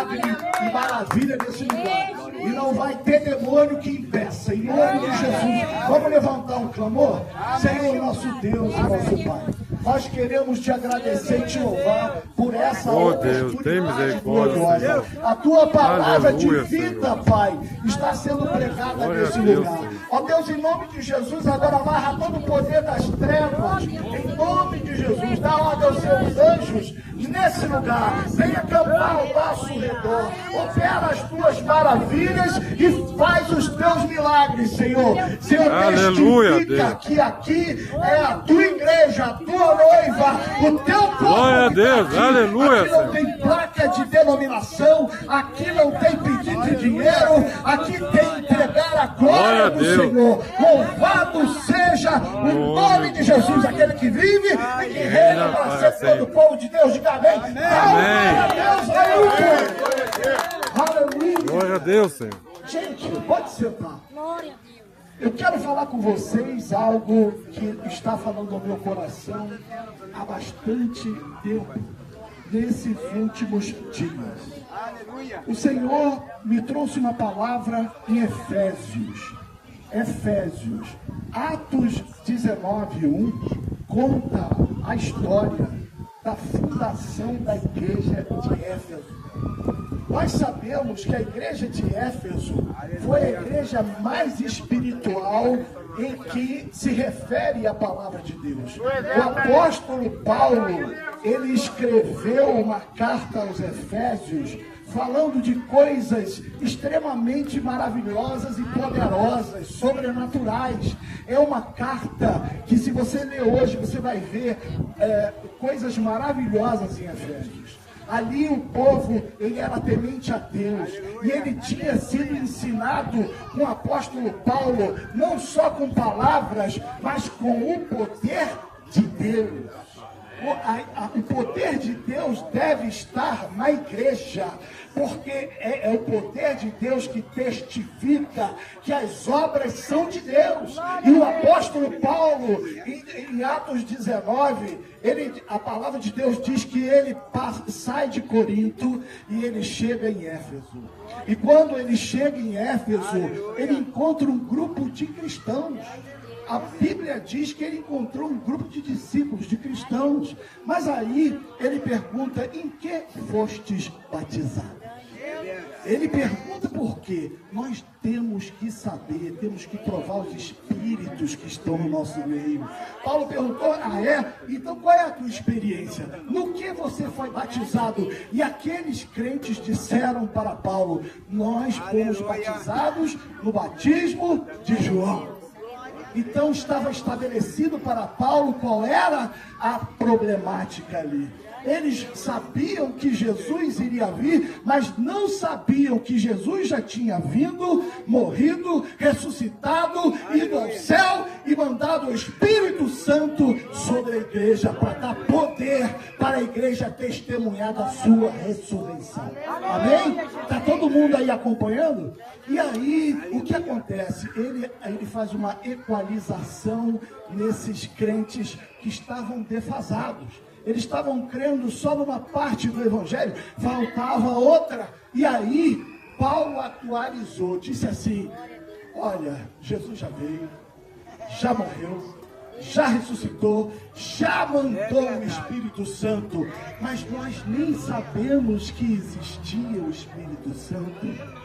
e maravilha nesse lugar. E não vai ter demônio que impeça. Em nome de Jesus. Vamos levantar um clamor? Senhor, nosso Deus e nosso Pai, nós queremos te agradecer e te louvar por essa oportunidade gloriosa. A tua palavra de vida, Pai, está sendo pregada nesse lugar. Ó Deus, em nome de Jesus, agora amarra todo o poder das trevas. Em nome de Jesus, dá ordem aos seus anjos nesse lugar. Venha acampar ao nosso redor. Opera as tuas maravilhas e faz os teus milagres, Senhor. Senhor, testifica que aqui é a tua igreja, a tua noiva, o teu povo. Glória a Deus, aleluia. Aqui não tem placa de denominação, aqui não tem pedido de dinheiro, aqui tem entregar a glória do Senhor. Louvado seja o nome de Jesus, aquele que vive e que reina para sempre todo o povo de Deus. Diga amém. Glória a Deus, aleluia. Glória a Deus, Senhor. Gente, pode sentar. Eu quero falar com vocês algo que está falando ao meu coração há bastante tempo, nesses últimos dias. O Senhor me trouxe uma palavra em Efésios. Atos 19:1 conta a história da fundação da igreja de Éfeso. Nós sabemos que a igreja de Éfeso foi a igreja mais espiritual em que se refere à palavra de Deus. O apóstolo Paulo, ele escreveu uma carta aos Efésios falando de coisas extremamente maravilhosas e poderosas, sobrenaturais. É uma carta que, se você ler hoje, você vai ver coisas maravilhosas em Efésios. Ali o povo, ele era temente a Deus, e ele tinha sido ensinado com o apóstolo Paulo, não só com palavras, mas com o poder de Deus. O poder de Deus deve estar na igreja, porque é o poder de Deus que testifica que as obras são de Deus. E o apóstolo Paulo, em Atos 19, a palavra de Deus diz que ele sai de Corinto e ele chega em Éfeso. E quando ele chega em Éfeso, ele encontra um grupo de cristãos. A Bíblia diz que ele encontrou um grupo de discípulos, de cristãos. Mas aí ele pergunta: em que fostes batizados? Ele pergunta por quê? Nós temos que saber, temos que provar os espíritos que estão no nosso meio. Paulo perguntou: então qual é a tua experiência? No que você foi batizado? E aqueles crentes disseram para Paulo: nós fomos batizados no batismo de João. Então estava estabelecido para Paulo qual era a problemática ali. Eles sabiam que Jesus iria vir, mas não sabiam que Jesus já tinha vindo, morrido, ressuscitado, ido ao céu e mandado o Espírito Santo sobre a igreja para dar poder para a igreja testemunhar da sua ressurreição. Amém? Está todo mundo aí acompanhando? E aí, o que acontece? Ele faz uma equalização nesses crentes que estavam defasados. Eles estavam crendo só numa parte do evangelho, faltava outra. E aí, Paulo atualizou, disse assim: olha, Jesus já veio, já morreu, já ressuscitou, já mandou o Espírito Santo, mas nós nem sabemos que existia o Espírito Santo.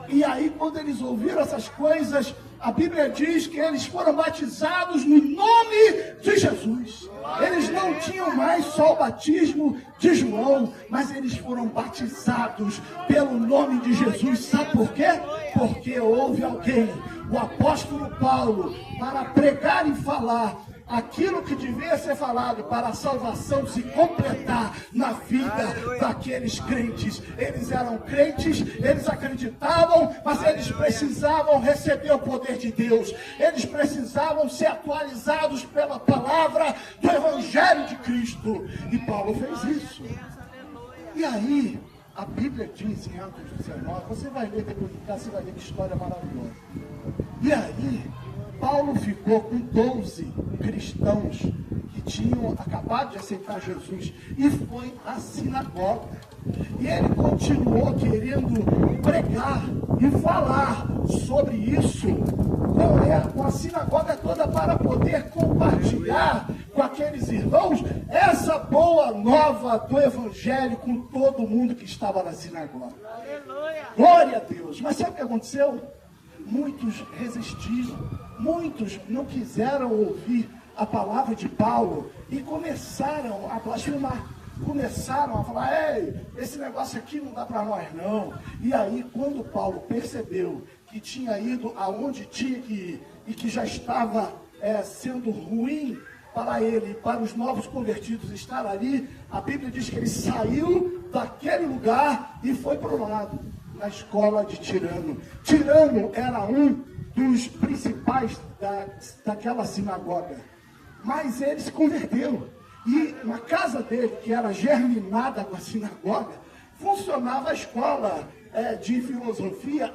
E aí, quando eles ouviram essas coisas, a Bíblia diz que eles foram batizados no nome de Jesus. Eles não tinham mais só o batismo de João, mas eles foram batizados pelo nome de Jesus. Sabe por quê? Porque houve alguém, o apóstolo Paulo, para pregar e falar aquilo que devia ser falado para a salvação se completar na vida daqueles crentes. Eles eram crentes, eles acreditavam, mas eles precisavam receber o poder de Deus. Eles precisavam ser atualizados pela palavra do Evangelho de Cristo. E Paulo fez isso. E aí, a Bíblia diz em Atos 19, você vai ler depois de cá, você vai ver que história maravilhosa. E aí, Paulo ficou com 12 cristãos que tinham acabado de aceitar Jesus, e foi à sinagoga. E ele continuou querendo pregar e falar sobre isso com a sinagoga toda, para poder compartilhar com aqueles irmãos essa boa nova do Evangelho com todo mundo que estava na sinagoga. Aleluia. Glória a Deus! Mas sabe o que aconteceu? Muitos resistiram, muitos não quiseram ouvir a palavra de Paulo e começaram a blasfemar. Começaram a falar: ei, esse negócio aqui não dá para nós não. E aí, quando Paulo percebeu que tinha ido aonde tinha que ir e que já estava sendo ruim para ele e para os novos convertidos estar ali, a Bíblia diz que ele saiu daquele lugar e foi para o lado, na escola de Tirano. Tirano era um dos principais daquela sinagoga, mas ele se converteu. E na casa dele, que era germinada com a sinagoga, funcionava a escola de filosofia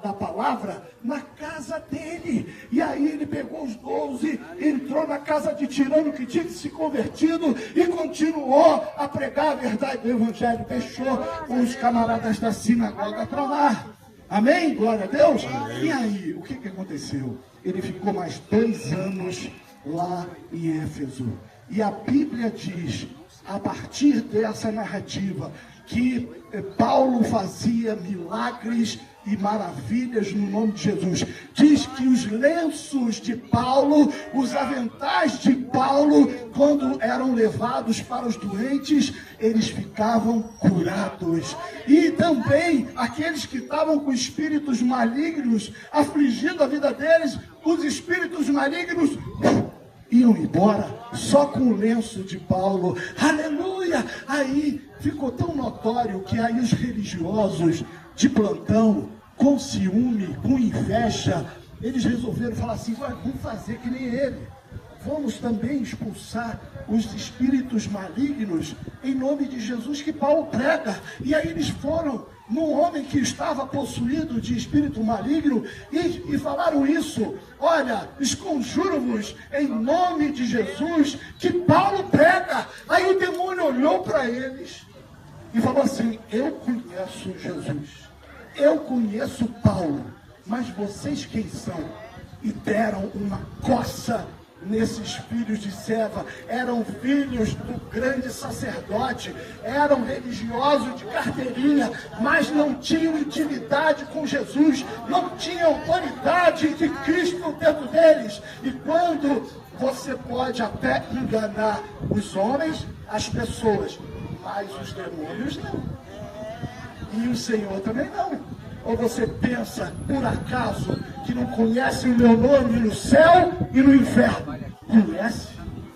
da palavra na casa dele. E aí ele pegou os 12, entrou na casa de Tirano, que tinha se convertido, e continuou a pregar a verdade do Evangelho. Deixou os camaradas da sinagoga para lá. Amém? Glória a Deus. E aí, o que aconteceu? Ele ficou mais 2 anos lá em Éfeso. E a Bíblia diz, a partir dessa narrativa, que Paulo fazia milagres e maravilhas no nome de Jesus. Diz que os lenços de Paulo, os aventais de Paulo, quando eram levados para os doentes, eles ficavam curados. E também aqueles que estavam com espíritos malignos afligindo a vida deles, os espíritos malignos iam embora só com o lenço de Paulo. Aleluia! Aí ficou tão notório que aí os religiosos de plantão, com ciúme, com inveja, eles resolveram falar assim: vamos fazer que nem ele. Vamos também expulsar os espíritos malignos em nome de Jesus que Paulo prega. E aí eles foram num homem que estava possuído de espírito maligno e falaram isso: olha, esconjuro-vos em nome de Jesus que Paulo prega. Aí o demônio olhou para eles e falou assim: eu conheço Jesus, eu conheço Paulo, mas vocês quem são? E deram uma coça nesses filhos de Seva. Eram filhos do grande sacerdote, eram religiosos de carteirinha, mas não tinham intimidade com Jesus, não tinham autoridade de Cristo dentro deles. E quando você pode até enganar os homens, as pessoas, mas os demônios não, e o Senhor também não. Ou você pensa, por acaso, que não conhece o meu nome no céu e no inferno? Conhece?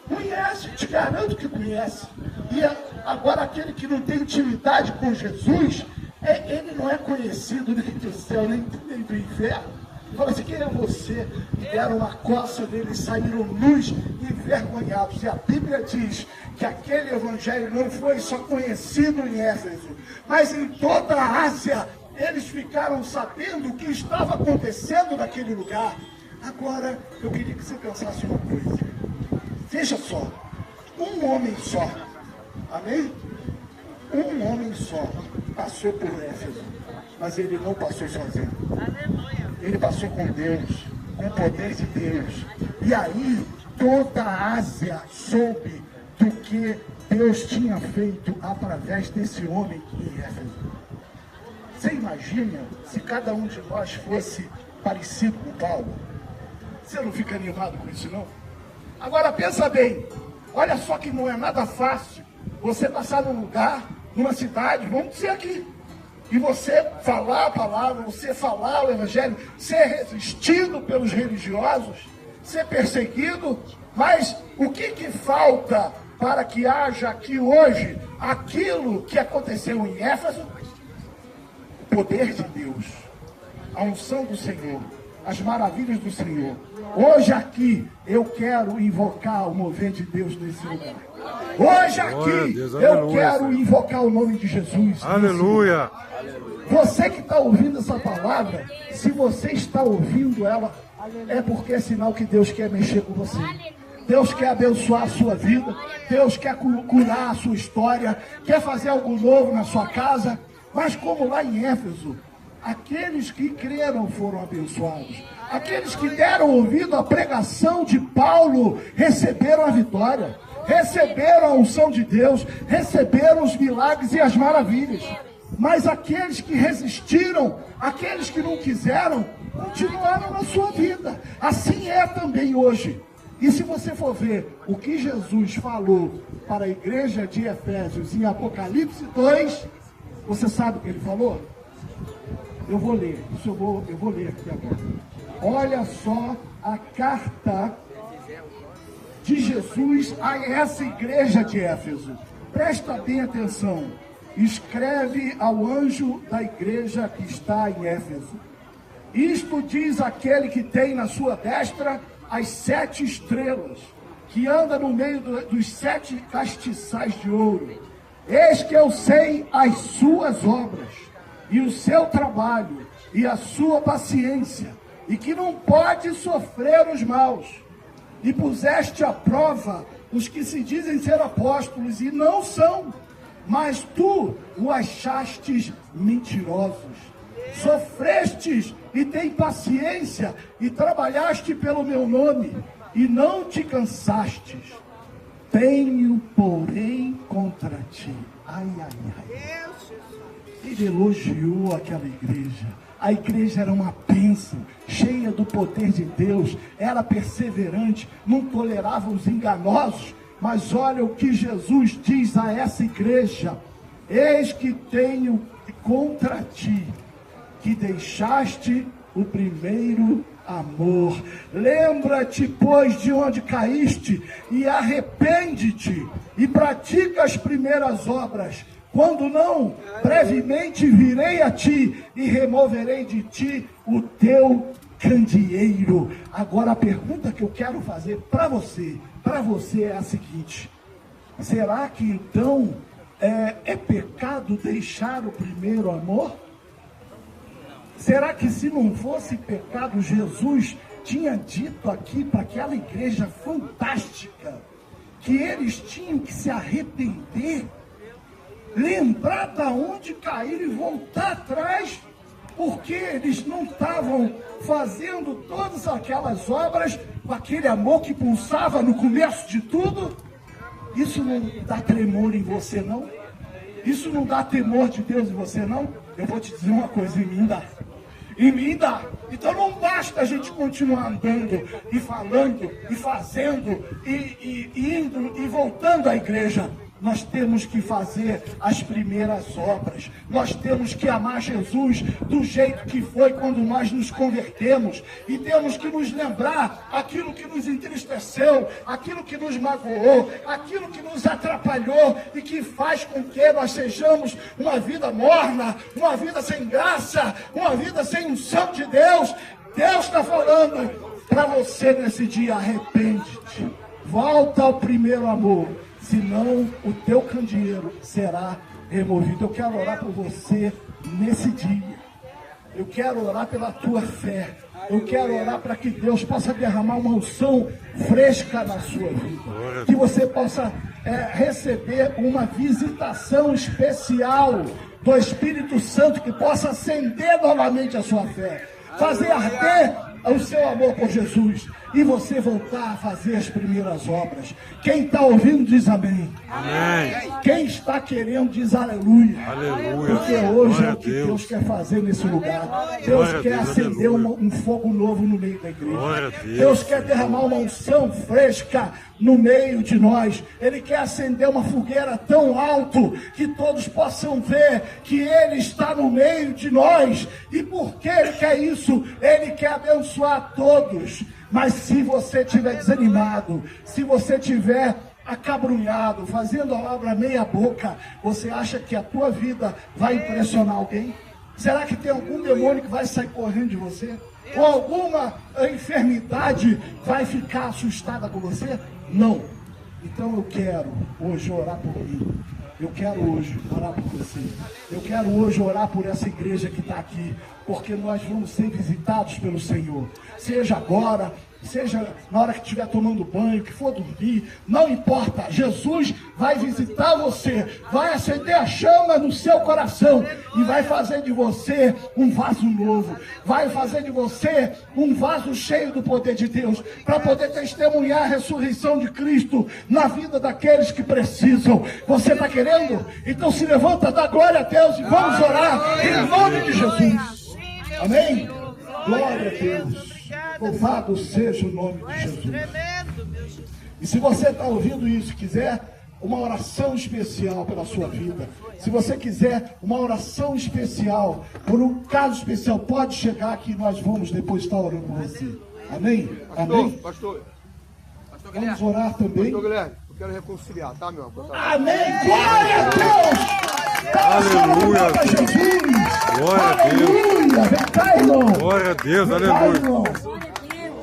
Conhece, te garanto que conhece. E agora aquele que não tem intimidade com Jesus, ele não é conhecido nem do céu, nem do inferno. Fala assim: quem é você? E deram uma coça deles, saíram nus e envergonhados. E a Bíblia diz que aquele evangelho não foi só conhecido em Éfeso, mas em toda a Ásia. Eles ficaram sabendo o que estava acontecendo naquele lugar. Agora, eu queria que você pensasse uma coisa. Veja só, um homem só, amém? Um homem só passou por Éfeso, mas ele não passou sozinho. Ele passou com Deus, com o poder de Deus. E aí, toda a Ásia soube do que Deus tinha feito através desse homem em Éfeso. Você imagina se cada um de nós fosse parecido com Paulo? Você não fica animado com isso, não? Agora pensa bem, olha só que não é nada fácil você passar num lugar, numa cidade, vamos dizer aqui, e você falar a palavra, você falar o evangelho, ser resistido pelos religiosos, ser perseguido, mas o que falta para que haja aqui hoje aquilo que aconteceu em Éfeso? O poder de Deus, a unção do Senhor, as maravilhas do Senhor. Hoje aqui eu quero invocar o mover de Deus nesse lugar. Hoje aqui eu quero invocar o nome de Jesus. Aleluia. Você que está ouvindo essa palavra, se você está ouvindo ela, é porque é sinal que Deus quer mexer com você. Deus quer abençoar a sua vida, Deus quer curar a sua história, quer fazer algo novo na sua casa, mas como lá em Éfeso, aqueles que creram foram abençoados, aqueles que deram ouvido à pregação de Paulo receberam a vitória, receberam a unção de Deus, receberam os milagres e as maravilhas. Mas aqueles que resistiram, aqueles que não quiseram, continuaram na sua vida. Assim é também hoje. E se você for ver o que Jesus falou para a igreja de Efésios em Apocalipse 2, você sabe o que ele falou? Eu vou ler, eu vou ler aqui agora. Olha só a carta de Jesus a essa igreja de Éfeso. Presta bem atenção. Escreve ao anjo da igreja que está em Éfeso. Isto diz aquele que tem na sua destra as 7 estrelas, que anda no meio dos 7 castiçais de ouro. Eis que eu sei as suas obras, e o seu trabalho, e a sua paciência, e que não pode sofrer os maus. E puseste à prova os que se dizem ser apóstolos, e não são, mas tu o achastes mentirosos. Sofrestes e tem paciência, e trabalhaste pelo meu nome, e não te cansastes. Tenho, porém, contra ti. Ai, ai, ai. Ele elogiou aquela igreja. A igreja era uma bênção, cheia do poder de Deus, era perseverante, não tolerava os enganosos. Mas olha o que Jesus diz a essa igreja: eis que tenho contra ti, que deixaste o primeiro amor. Lembra-te, pois, de onde caíste, e arrepende-te, e pratica as primeiras obras. Quando não, brevemente virei a ti, e removerei de ti o teu candeeiro. Agora a pergunta que eu quero fazer para você é a seguinte: será que então é pecado deixar o primeiro amor? Será que se não fosse pecado, Jesus tinha dito aqui para aquela igreja fantástica que eles tinham que se arrepender, lembrar da onde caíram e voltar atrás, porque eles não estavam fazendo todas aquelas obras com aquele amor que pulsava no começo de tudo? Isso não dá tremor em você, não? Isso não dá temor de Deus em você, não? Eu vou te dizer uma coisa: em mim dá. Em mim dá. Então não basta a gente continuar andando e falando e fazendo e indo e voltando à igreja. Nós temos que fazer as primeiras obras. Nós temos que amar Jesus do jeito que foi quando nós nos convertemos. E temos que nos lembrar aquilo que nos entristeceu, aquilo que nos magoou, aquilo que nos atrapalhou e que faz com que nós sejamos uma vida morna, uma vida sem graça, uma vida sem unção de Deus. Deus está falando para você nesse dia: arrepende-te, volta ao primeiro amor, senão o teu candeeiro será removido. Eu quero orar por você nesse dia. Eu quero orar pela tua fé. Eu quero orar para que Deus possa derramar uma unção fresca na sua vida. Que você possa receber uma visitação especial do Espírito Santo, que possa acender novamente a sua fé, fazer arder o seu amor por Jesus, e você voltar a fazer as primeiras obras. Quem está ouvindo diz amém. Amém. Quem está querendo diz aleluia. Aleluia. Porque hoje é o que Deus quer fazer nesse lugar. Deus quer acender um fogo novo no meio da igreja. Deus quer derramar uma unção fresca no meio de nós. Ele quer acender uma fogueira tão alto que todos possam ver que Ele está no meio de nós. E por que Ele quer isso? Ele quer abençoar todos. Mas se você estiver desanimado, se você estiver acabrunhado, fazendo a obra meia boca, você acha que a tua vida vai impressionar alguém? Será que tem algum demônio que vai sair correndo de você? Ou alguma enfermidade vai ficar assustada com você? Não. Então eu quero hoje orar por mim. Eu quero hoje orar por você. Eu quero hoje orar por essa igreja que está aqui, porque nós vamos ser visitados pelo Senhor. Seja agora, seja na hora que estiver tomando banho, que for dormir, não importa. Jesus vai visitar você, vai acender a chama no seu coração e vai fazer de você um vaso novo, vai fazer de você um vaso cheio do poder de Deus, para poder testemunhar a ressurreição de Cristo na vida daqueles que precisam. Você está querendo? Então se levanta, dá glória a Deus e vamos orar em nome de Jesus. Amém? Glória a Deus. Louvado seja o nome de Jesus. E se você está ouvindo isso e quiser uma oração especial pela sua vida, se você quiser uma oração especial, por um caso especial, pode chegar aqui e nós vamos depois estar orando por você. Amém? Amém? Pastor Vamos orar também. Pastor Guilherme, eu quero reconciliar, tá, meu amor? Amém! Glória a Deus! Aleluia! Para Jesus! Glória a Deus! Aleluia! Vem cá, irmão! Glória a Deus, Vem cá, aleluia! irmão!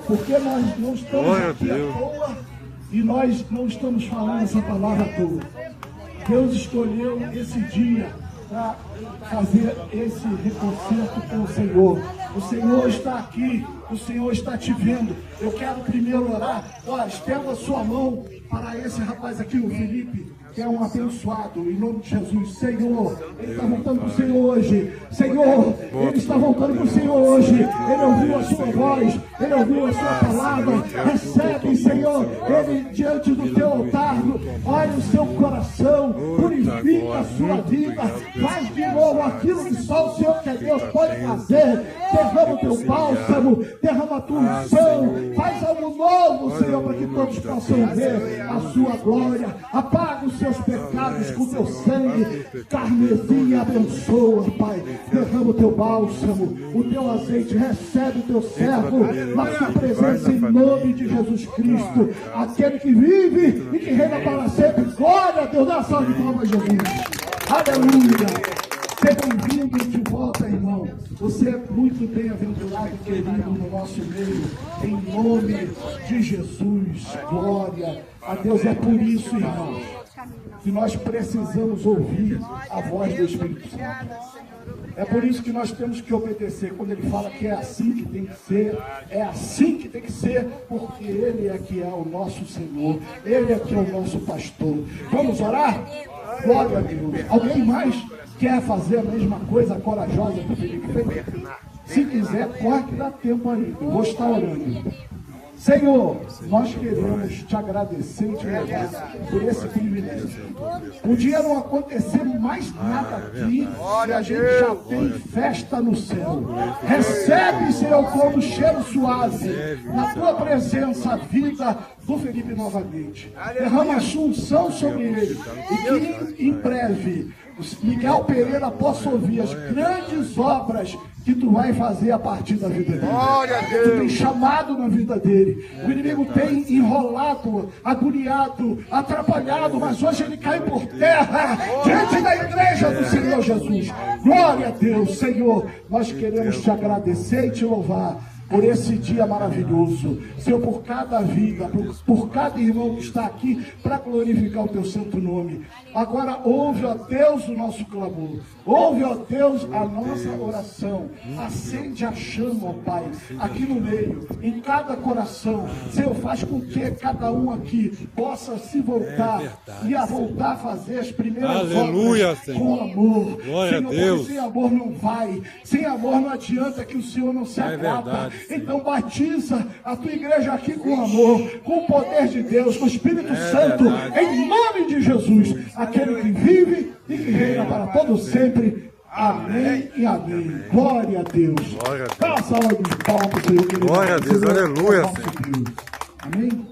Porque nós não estamos Glória a aqui à Deus. toa e nós não estamos falando essa palavra à toa. Deus escolheu esse dia para fazer esse reconcerto com o Senhor. O Senhor está aqui, o Senhor está te vendo. Eu quero primeiro orar. Olha, estenda a sua mão para esse rapaz aqui, o Felipe, que é um abençoado, em nome de Jesus. Senhor, ele está voltando para o Senhor hoje. Senhor, ele está voltando para o Senhor hoje. Ele ouviu a sua voz, ele ouviu a sua palavra. Recebe, Senhor, ele diante do teu altar. Olha o seu coração, purifica a sua vida. Faz de novo aquilo que só o Senhor, que é Deus, pode fazer. Derrama o teu bálsamo, derrama a tua unção. Faz algo novo, Senhor, para que todos possam ver a sua glória. Apaga os seus pecados com teu sangue carmesim, abençoa, Pai. Derrama o teu bálsamo, o teu azeite. Recebe o teu servo na sua presença em nome de Jesus Cristo, aquele que vive e que reina para sempre. Glória a Deus. Dá salve de palmas, Jesus. Aleluia. Seja bem-vindo de volta, irmão. Você é muito bem-aventurado e querido no nosso meio. Em nome de Jesus. Glória a Deus. É por isso, irmãos, que nós precisamos ouvir a voz do Espírito Santo. É por isso que nós temos que obedecer. Quando ele fala que é assim que tem que ser, é assim que tem que ser, porque ele é que é o nosso Senhor, ele é que é o nosso pastor. Vamos orar? Glória a Deus. Alguém mais quer fazer a mesma coisa corajosa que o Felipe fez? Se quiser, corre que dá tempo aí. Eu vou estar orando. Senhor, nós queremos te agradecer e te louvar por esse privilégio. Podia não acontecer mais nada aqui e a gente já tem festa no céu. Recebe, Senhor, como cheiro suave na tua presença a vida do Felipe novamente. Derrama a sua unção sobre ele e que em breve Miguel Pereira possa ouvir as grandes obras que tu vai fazer a partir da vida dele. Tu tem chamado na vida dele. O inimigo tem enrolado, agoniado, atrapalhado, mas hoje ele cai por terra diante da igreja do Senhor Jesus. Glória a Deus, Senhor. Nós queremos te agradecer e te louvar por esse dia maravilhoso, Senhor, por cada vida, por cada irmão que está aqui para glorificar o teu santo nome. Agora ouve, ó Deus, o nosso clamor, ouve, ó Deus, a nossa oração, acende a chama, ó Pai, aqui no meio, em cada coração. Senhor, faz com que cada um aqui possa se voltar e a voltar a fazer as primeiras obras com amor. Glória Senhor, a Deus. sem amor não vai, sem amor não adianta que o Senhor não se agrada. Então batiza a tua igreja aqui com amor, com o poder de Deus, com o Espírito Santo, em nome de Jesus, aquele que vive e que reina para todo sempre. Amém e amém. Glória a Deus. Glória a Deus. Dá uma salva de palmas, Senhor. Glória a Deus, aleluia, Senhor. Amém.